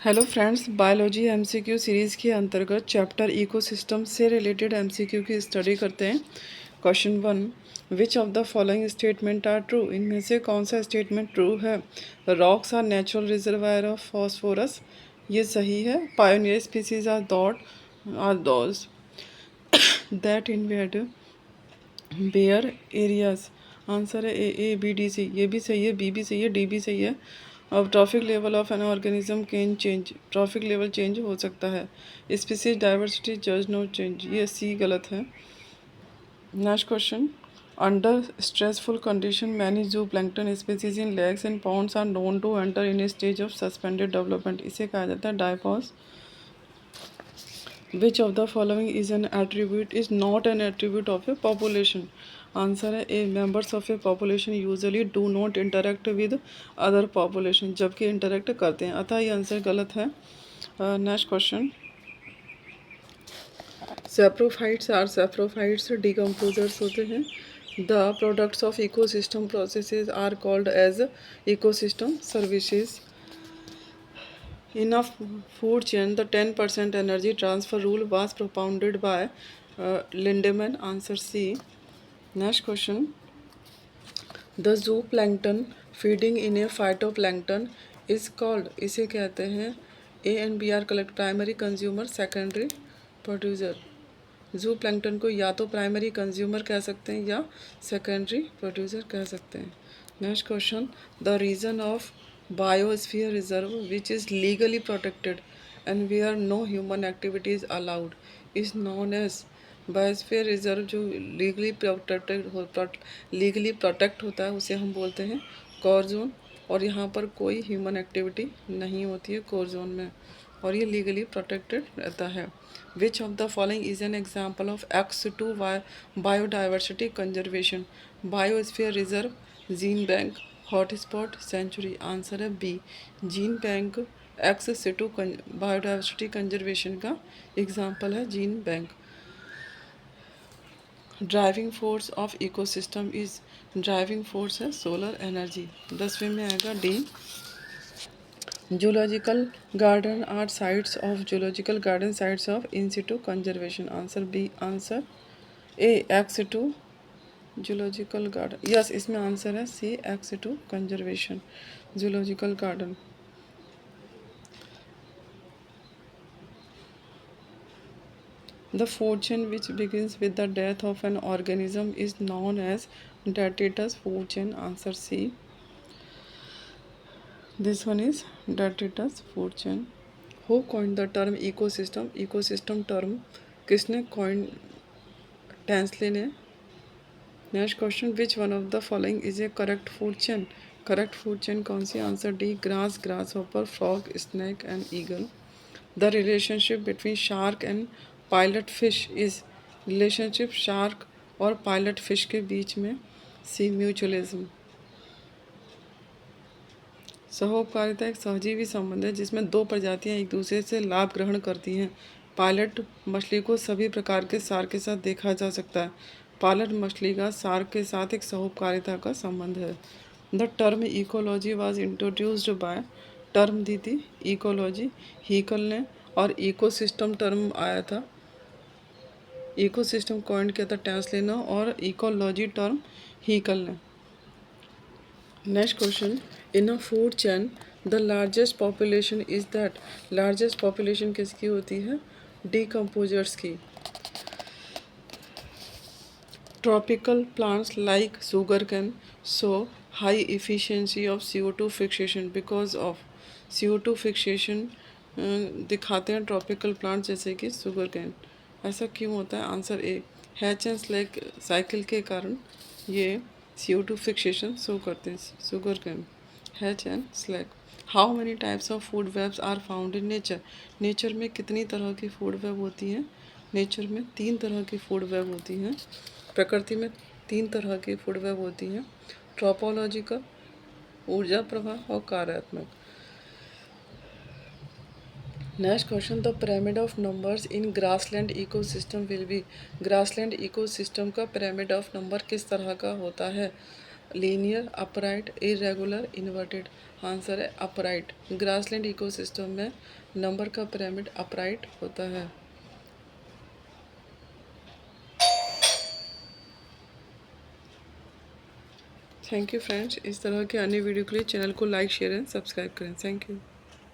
Hello friends, biology MCQ series के अंतर्गत chapter ecosystem से रिलेटेड एमसीक्यू की स्टडी करते हैं। Question 1, which of the following statement are true? इनमें से कौन सा स्टेटमेंट ट्रू है? Rocks are natural reservoir of phosphorus, ये सही है। Pioneer species are those that invade bare areas, answer है ए बी डी सी, ये भी सही है। बी भी सही है, डी भी सही है। अब trophic level of an organism can change, trophic level change हो सकता है। स्पीसीज डाइवर्सिटी जज नो चेंज, ये सी गलत है। Next question, under stressful condition many zooplankton species in lakes and ponds are known to enter in a stage of suspended development, इसे कहा जाता है diapause. Which of the following is an attribute is not an attribute of a population? Answer है A, members of a population usually do not interact with other population, जबकि interact करते हैं, अतः ये आंसर गलत है। नेक्स्ट क्वेश्चन, सेप्रोफाइट्स डिकम्पोजर्स होते हैं। The products of ecosystem processes are called as ecosystem services. In a food chain, the 10% energy transfer rule was propounded by Lindemann. Answer C. Next question. The zooplankton feeding in a phytoplankton is called, इसे कहते हैं A and B are collect primary consumer, secondary producer. जू plankton को या तो primary consumer कह सकते हैं या सेकेंडरी प्रोड्यूसर कह सकते हैं। Next question, the region of biosphere reserve which is legally protected and where no human activity is allowed is known as, biosphere reserve जो लीगली प्रोटेक्ट होता है उसे हम बोलते हैं कोर जोन, और यहाँ पर कोई ह्यूमन एक्टिविटी नहीं होती है कोर जोन में, और ये लीगली प्रोटेक्टेड रहता है। Which of the following is an example of X2 biodiversity conservation? Biosphere reserve, gene bank, hotspot, sanctuary. Answer है B, gene bank X2 biodiversity conservation का एग्जाम्पल है gene bank. Driving force of ecosystem is, driving force है solar energy. 10वें में आएगा D. Zoological garden are sites of, zoological garden sites of in situ conservation. Answer B, answer A X2 zoological garden, yes इसमें answer है सी X2 conservation zoological garden. The food chain which begins with the death of an organism is known as Datatus food chain. Answer C. This one is Datatus food chain. Who coined the term ecosystem? Ecosystem term किसने coin? Tansley ने। Next question, which one of the following is a correct food chain? Correct food chain कौन सी? Answer D, grass, grasshopper, frog, snake and eagle. The relationship between shark and pilot fish is, relationship shark और pilot fish के बीच में सी, mutualism. सहोपकारिता एक सहजीवी संबंध है जिसमें दो प्रजातियां एक दूसरे से लाभ ग्रहण करती हैं। पायलट मछली को सभी प्रकार के सार्क के साथ देखा जा सकता है। पायलट मछली का सार्क के साथ एक सहोपकारिता का संबंध है। The term ecology was introduced by, term दी थी इकोलॉजी हीकल ने, और इकोसिस्टम टर्म आया था, इकोसिस्टम कॉइंड किया था टैंसले ने, और इकोलॉजी टर्म हीकल ने। Next question, in a food chain the largest population is that, largest population किसकी होती है? डिकम्पोजर्स की। Tropical plants like sugar cane show high efficiency of CO2 fixation because of, CO2 fixation दिखाते हैं tropical plant जैसे कि sugar cane, ऐसा क्यों होता है? Answer A, Hatch and Slack cycle के कारण ये CO2 फिक्सेशन शो करते हैं sugarcane, Hatch and Slack. How many types of food webs are found in nature? Nature में कितनी तरह की फूड वेब होती हैं? नेचर में 3 तरह की फूड वेब होती हैं। प्रकृति में 3 तरह की फूड वेब होती हैं, ट्रोपोलॉजिकल, ऊर्जा प्रवाह और कार्यात्मक। Next question, the pyramid of numbers in grassland ecosystem will be, grassland ecosystem का पिरामिड ऑफ नंबर किस तरह का होता है? Linear, upright, irregular, inverted. Answer है अपराइट। ग्रासलैंड इकोसिस्टम में नंबर का पिरामिड अपराइट होता है। Thank you friends. इस तरह के अन्य वीडियो के लिए चैनल को लाइक, शेयर एंड सब्सक्राइब करें। Thank you.